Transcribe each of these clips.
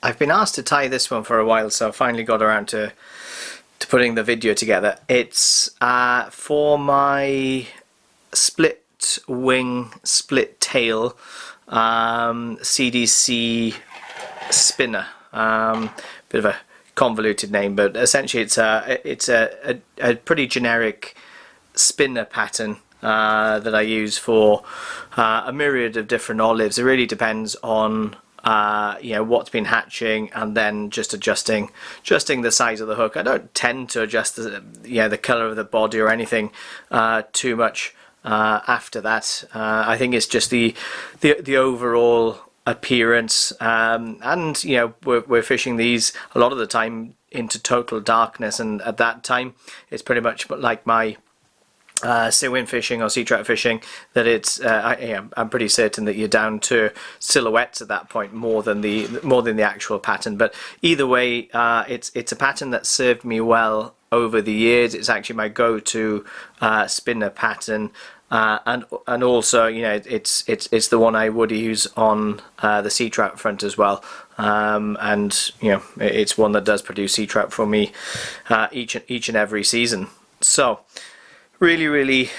I've been asked to tie this one for a while, so I finally got around to putting the video together. It's for my split wing, split tail CDC spinner. Bit of a convoluted name, but essentially it's a pretty generic spinner pattern that I use for a myriad of different olives. It really depends on what's been hatching, and then just adjusting the size of the hook. I don't tend to adjust the color of the body or anything too much after that. I think it's just the overall appearance, and we're fishing these a lot of the time into total darkness, and at that time it's pretty much like my sea wind fishing or sea trout fishing, that it's I'm pretty certain that you're down to silhouettes at that point more than the actual pattern. But either way, it's a pattern that served me well over the years. It's actually my go-to spinner pattern, and also it's the one I would use on the sea trout front as well, and it's one that does produce sea trout for me each and every season. So really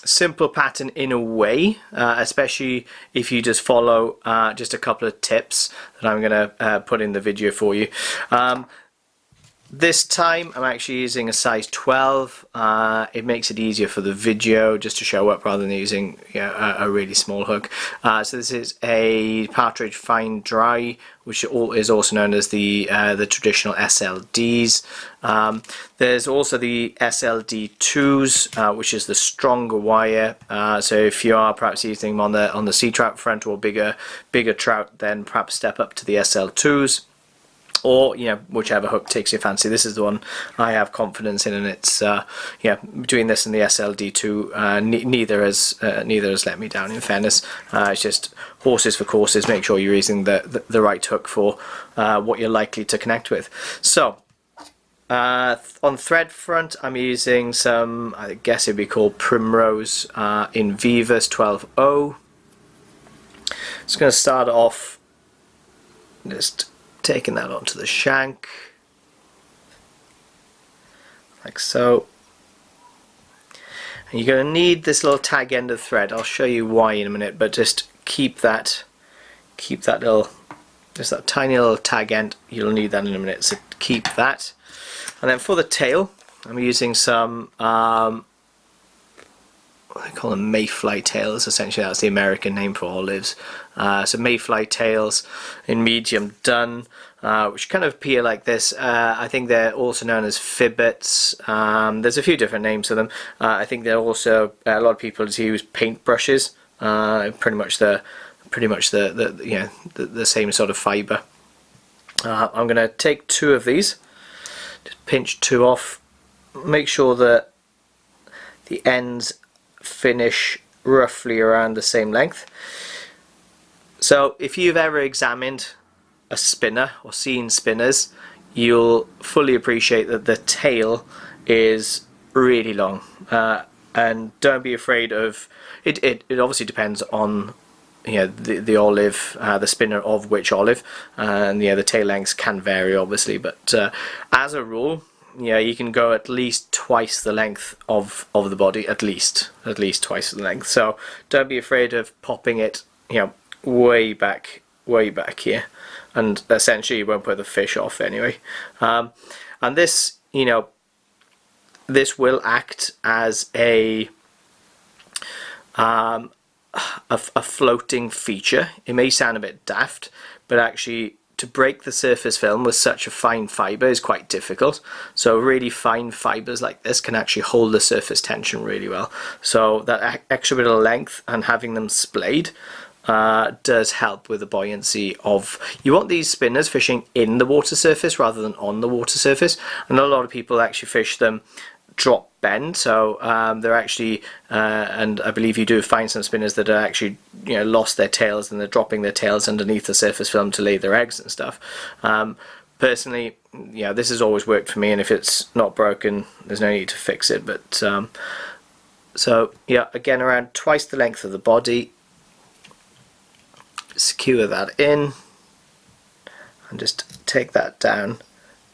simple pattern in a way, especially if you just follow just a couple of tips that I'm going to put in the video for you. This time I'm actually using a size 12. It makes it easier for the video just to show up rather than using a really small hook. So this is a Partridge Fine Dry, which is also known as the traditional SLDs. There's also the SLD2s, which is the stronger wire. So if you are perhaps using them on the sea trout front or bigger trout, then perhaps step up to the SL2s. Or whichever hook takes your fancy. This is the one I have confidence in, and it's between this and the SLD2, neither has let me down, in fairness. It's just horses for courses. Make sure you're using the right hook for what you're likely to connect with. So on thread front, I'm using some, I guess it'd be called Primrose in Vivas 12O. Just going to start off just taking that onto the shank like so, and you're going to need this little tag end of thread. I'll show you why in a minute, but just keep that little, just that tiny little tag end. You'll need that in a minute, so keep that. And then for the tail, I'm using some what they call them, Mayfly tails. Essentially that's the American name for olives. So Mayfly tails in medium dun, which kind of appear like this. I think they're also known as fibbets. There's a few different names for them. I think they're also, a lot of people just use paint brushes. Pretty much the same sort of fiber. I'm going to take 2 of these, just pinch 2 off, make sure that the ends finish roughly around the same length. So if you've ever examined a spinner or seen spinners, you'll fully appreciate that the tail is really long, and don't be afraid of it. It obviously depends on the olive, the spinner of which olive, and the tail lengths can vary obviously, but as a rule, you can go at least twice the length of the body, at least twice the length. So don't be afraid of popping it way back here, and essentially you won't put the fish off anyway. And this this will act as a floating feature. It may sound a bit daft, but actually to break the surface film with such a fine fibre is quite difficult. So really fine fibres like this can actually hold the surface tension really well. So that extra bit of length and having them splayed does help with the buoyancy of. You want these spinners fishing in the water surface rather than on the water surface. I know a lot of people actually fish them drop bend, so they're actually and I believe you do find some spinners that are actually lost their tails and they're dropping their tails underneath the surface film to lay their eggs and stuff. Personally, this has always worked for me, and if it's not broken there's no need to fix it. But so yeah, again, around twice the length of the body, secure that in. and just take that down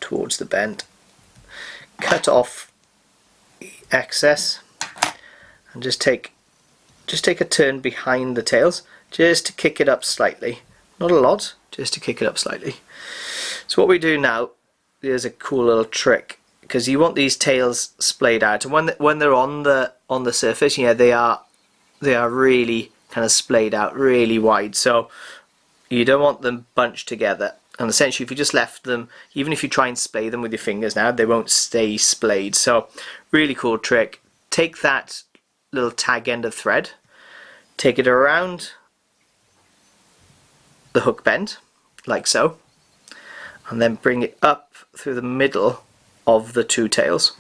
towards the bend. Cut off the excess and just take a turn behind the tails just to kick it up slightly. Not a lot, just to kick it up slightly. So what we do now, there's a cool little trick, because you want these tails splayed out, and when they're on the surface, you know, they are really kind of splayed out really wide, so you don't want them bunched together. And essentially, if you just left them, even if you try and splay them with your fingers now, they won't stay splayed. So really cool trick. Take that little tag end of thread, take it around the hook bend like so, and then bring it up through the middle of the two tails.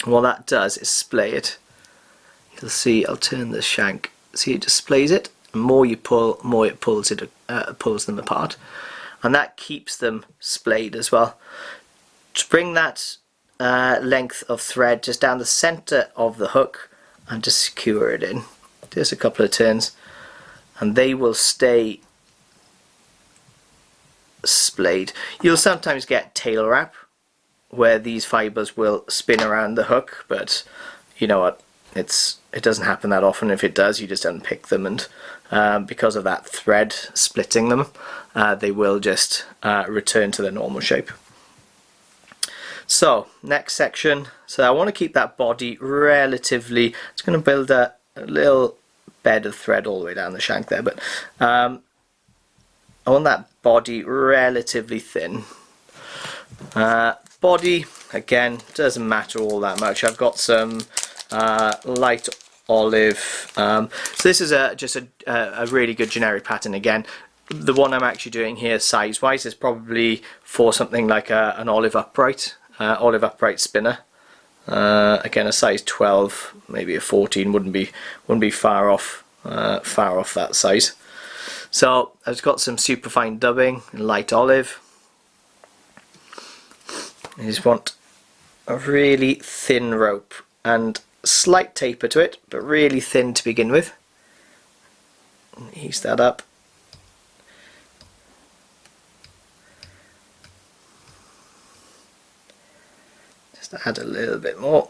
And what that does is splay it. You'll see, I'll turn the shank, see, it just splays it. The more you pull, more it pulls them apart, and that keeps them splayed as well. To bring that length of thread just down the center of the hook and just secure it in. Just a couple of turns and they will stay splayed. You'll sometimes get tail wrap where these fibers will spin around the hook, but you know what, it doesn't happen that often. If it does, you just unpick them, and because of that thread splitting them, they will just return to their normal shape. So next section, so I want to keep that body relatively, it's going to build a little bed of thread all the way down the shank there, but I want that body relatively thin. Body, again, doesn't matter all that much. I've got some light olive. So this is just a really good generic pattern. Again, the one I'm actually doing here size wise is probably for something like an olive upright spinner. Again, a size 12, maybe a 14 wouldn't be far off that size. So I've got some superfine dubbing in light olive. I just want a really thin rope and slight taper to it, but really thin to begin with. Ease that up. Just add a little bit more.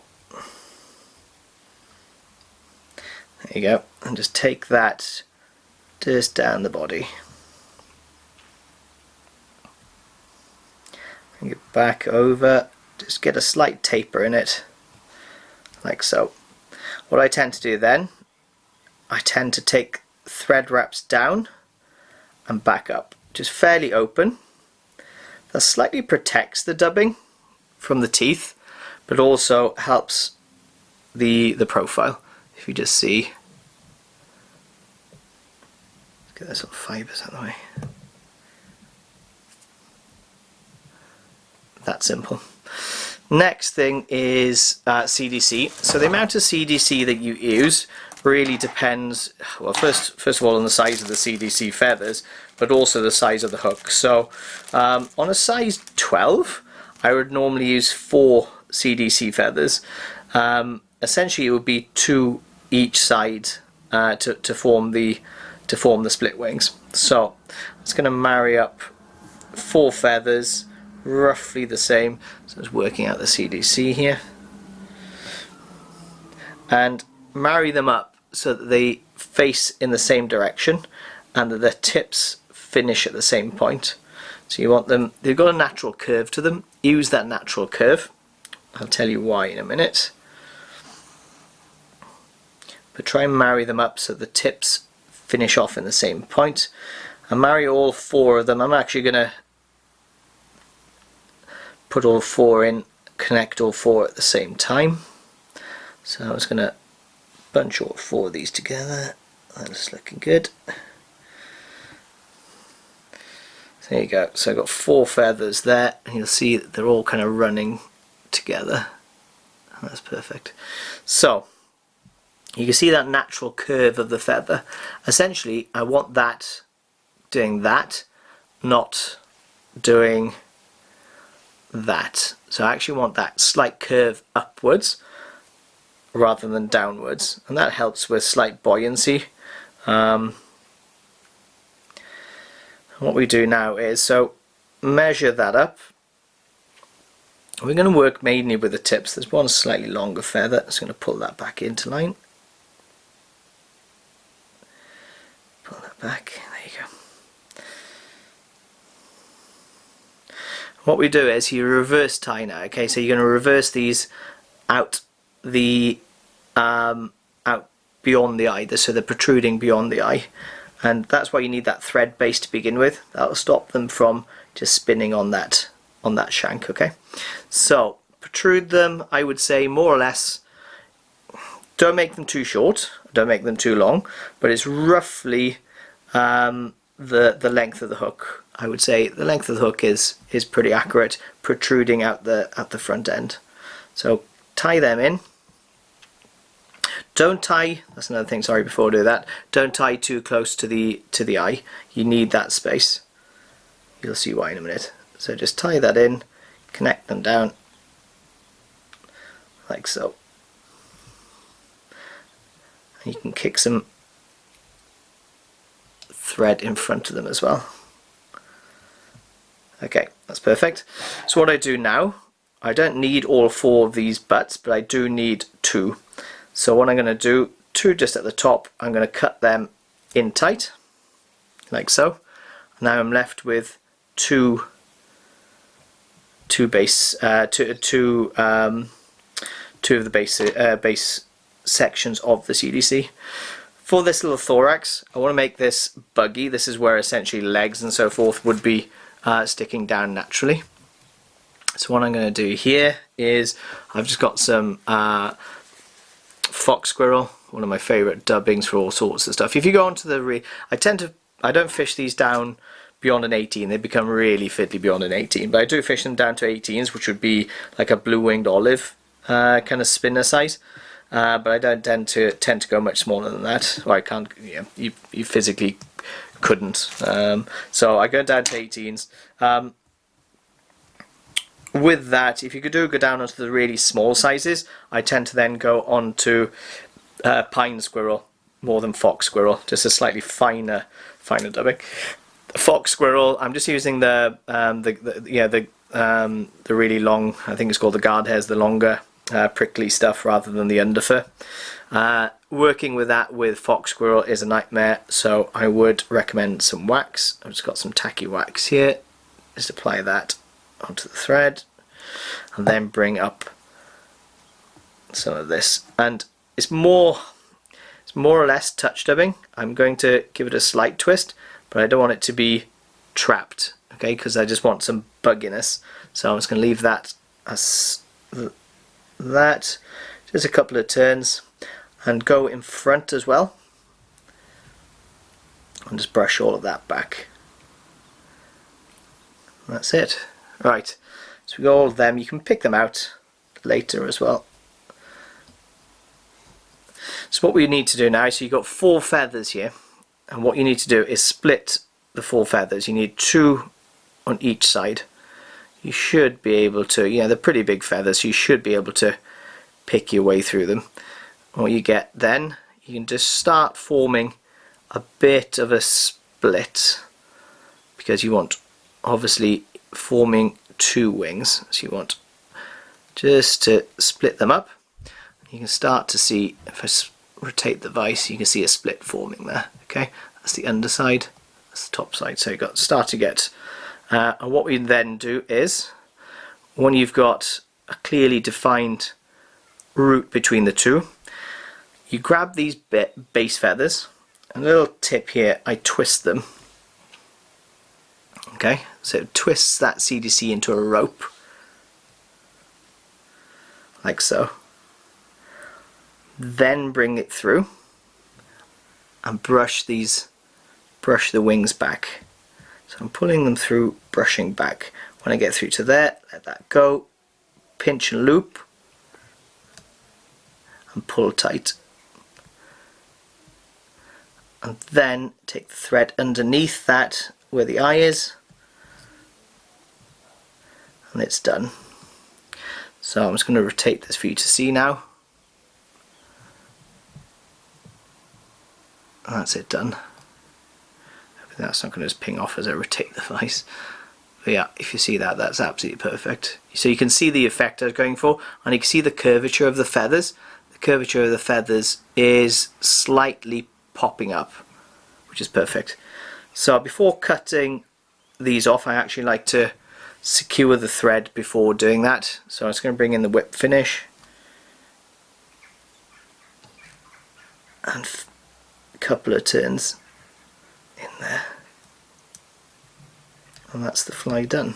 There you go. And just take that just down the body. Bring it back over. Just get a slight taper in it, like so. What I tend to do then, I tend to take thread wraps down and back up, just fairly open. That slightly protects the dubbing from the teeth, but also helps the profile. If you just see, let's get those little fibers out of the way. That simple. Next thing is CDC. So the amount of CDC that you use really depends, well, first of all, on the size of the CDC feathers, but also the size of the hook. So on a size 12, I would normally use 4 CDC feathers. Essentially, it would be 2 each side to form the split wings. So it's going to marry up 4 feathers, roughly the same. So it's working out the CDC here, and marry them up so that they face in the same direction and that the tips finish at the same point. So you want them, they've got a natural curve to them. Use that natural curve. I'll tell you why in a minute. But try and marry them up so the tips finish off in the same point. And marry all 4 of them. I'm actually going to put all 4 in, connect all 4 at the same time. So I was going to bunch all 4 of these together. That's looking good. So there you go. So I've got 4 feathers there, and you'll see that they're all kind of running together. That's perfect. So you can see that natural curve of the feather. Essentially, I want that doing that, not doing that. So I actually want that slight curve upwards rather than downwards, and that helps with slight buoyancy. What we do now is, so measure that up. We're going to work mainly with the tips. There's one slightly longer feather, so I'm going to pull that back into line. Pull that back, there you go. What we do is you reverse tie now, okay? So you're going to reverse these out the out beyond the eye, so they're protruding beyond the eye, and that's why you need that thread base to begin with. That'll stop them from just spinning on that shank, okay? So protrude them, I would say more or less. Don't make them too short, don't make them too long, but it's roughly the length of the hook. I would say the length of the hook is pretty accurate, protruding out the front end. So tie them in. Don't tie, that's another thing, sorry, before I do that, don't tie too close to the eye. You need that space. You'll see why in a minute. So just tie that in, connect them down like so. And you can kick some thread in front of them as well. Okay, that's perfect. So what I do now, I don't need all 4 of these butts, but I do need 2. So what I'm going to do, 2 just at the top, I'm going to cut them in tight, like so. Now I'm left with two of the base sections of the CDC. For this little thorax, I want to make this buggy. This is where essentially legs and so forth would be sticking down naturally. So what I'm going to do here is I've just got some fox squirrel, one of my favourite dubbings for all sorts of stuff. If you go onto the I don't fish these down beyond an 18, they become really fiddly beyond an 18, but I do fish them down to 18s, which would be like a blue-winged olive kind of spinner size, but I don't tend to go much smaller than that. Well, I can't, you physically couldn't, so I go down to 18s. With that, if you could go down onto the really small sizes, I tend to then go on to pine squirrel more than fox squirrel, just a slightly finer dubbing. Fox squirrel, I'm just using the really long, I think it's called the guard hairs, the longer prickly stuff rather than the underfur. Working with that with fox squirrel is a nightmare, so I would recommend some wax. I've just got some tacky wax here. Just apply that onto the thread and then bring up some of this, and it's more or less touch dubbing. I'm going to give it a slight twist, but I don't want it to be trapped, okay, because I just want some bugginess. So I'm just going to leave that as that, just a couple of turns, and go in front as well and just brush all of that back. That's it. Right, so we got all of them. You can pick them out later as well. So what we need to do now, so you've got 4 feathers here, and what you need to do is split the 4 feathers. You need 2 on each side. You should be able to, they're pretty big feathers, so you should be able to pick your way through them. And what you get then, you can just start forming a bit of a split, because you want, obviously, forming 2 wings, so you want just to split them up. You can start to see, if I rotate the vise, you can see a split forming there. Okay, that's the underside, that's the top side. So you've start to get, and what we then do is, when you've got a clearly defined route between the 2, you grab these base feathers, and a little tip here, I twist them. Okay, so it twists that CDC into a rope, like so. Then bring it through and brush the wings back. So I'm pulling them through, brushing back. When I get through to there, let that go, pinch and loop, and pull tight. And then take the thread underneath that where the eye is, and it's done. So I'm just going to rotate this for you to see now. And that's it done. Hopefully that's not going to just ping off as I rotate the vise. But yeah, if you see that, that's absolutely perfect. So you can see the effect I was going for, and you can see the curvature of the feathers. The curvature of the feathers is slightly popping up, which is perfect. So before cutting these off, I actually like to secure the thread before doing that. So I'm just going to bring in the whip finish and a couple of turns in there, and that's the fly done.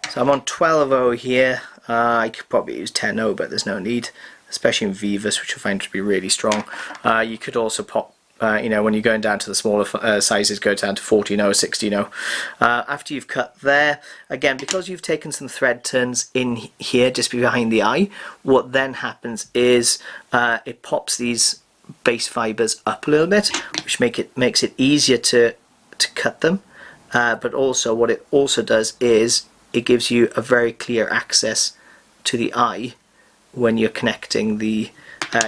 So I'm on 12.0 here. I could probably use 10.0, but there's no need, especially in Vivas, which I find to be really strong. You could also pop, you know, when you're going down to the smaller sizes, go down to 14.0, 16.0. After you've cut there, again, because you've taken some thread turns in here just behind the eye, what then happens is it pops these base fibers up a little bit, which makes it easier to cut them. But also, what it also does is it gives you a very clear access to the eye when you're connecting the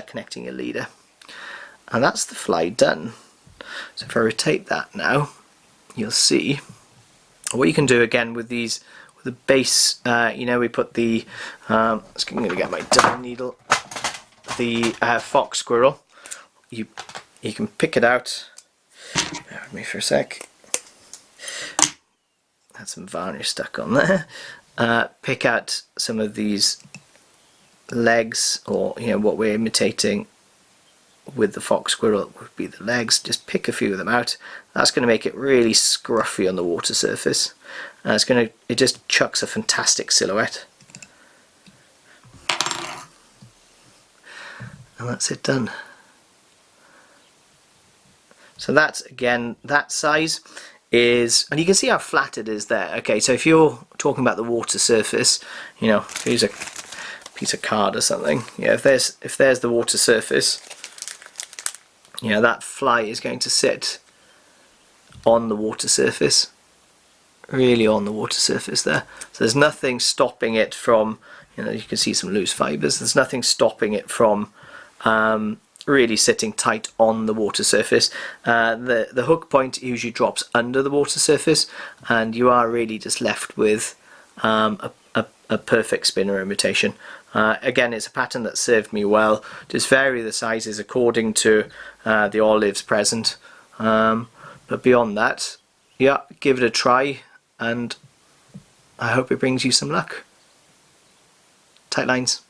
connecting your leader. And that's the fly done. So if I rotate that now, you'll see what you can do again with these, with the base, you know, we put the, I'm going to get my dye needle, the fox squirrel. You can pick it out. Bear with me for a sec. Had some varnish stuck on there. Pick out some of these legs, or you know, what we're imitating with the fox squirrel would be the legs. Just pick a few of them out. That's going to make it really scruffy on the water surface. It just chucks a fantastic silhouette. And that's it done. So that's, again, that size is, and you can see how flat it is there. Okay, so if you're talking about the water surface, you know, here's a piece of card or something. Yeah, if there's the water surface, you know, that fly is going to sit on the water surface, really on the water surface there. So there's nothing stopping it from, you know, you can see some loose fibers. There's nothing stopping it from really sitting tight on the water surface. The hook point usually drops under the water surface, and you are really just left with a perfect spinner imitation. Again, it's a pattern that served me well. Just vary the sizes according to the olives present, but beyond that, yeah, give it a try, and I hope it brings you some luck. Tight lines.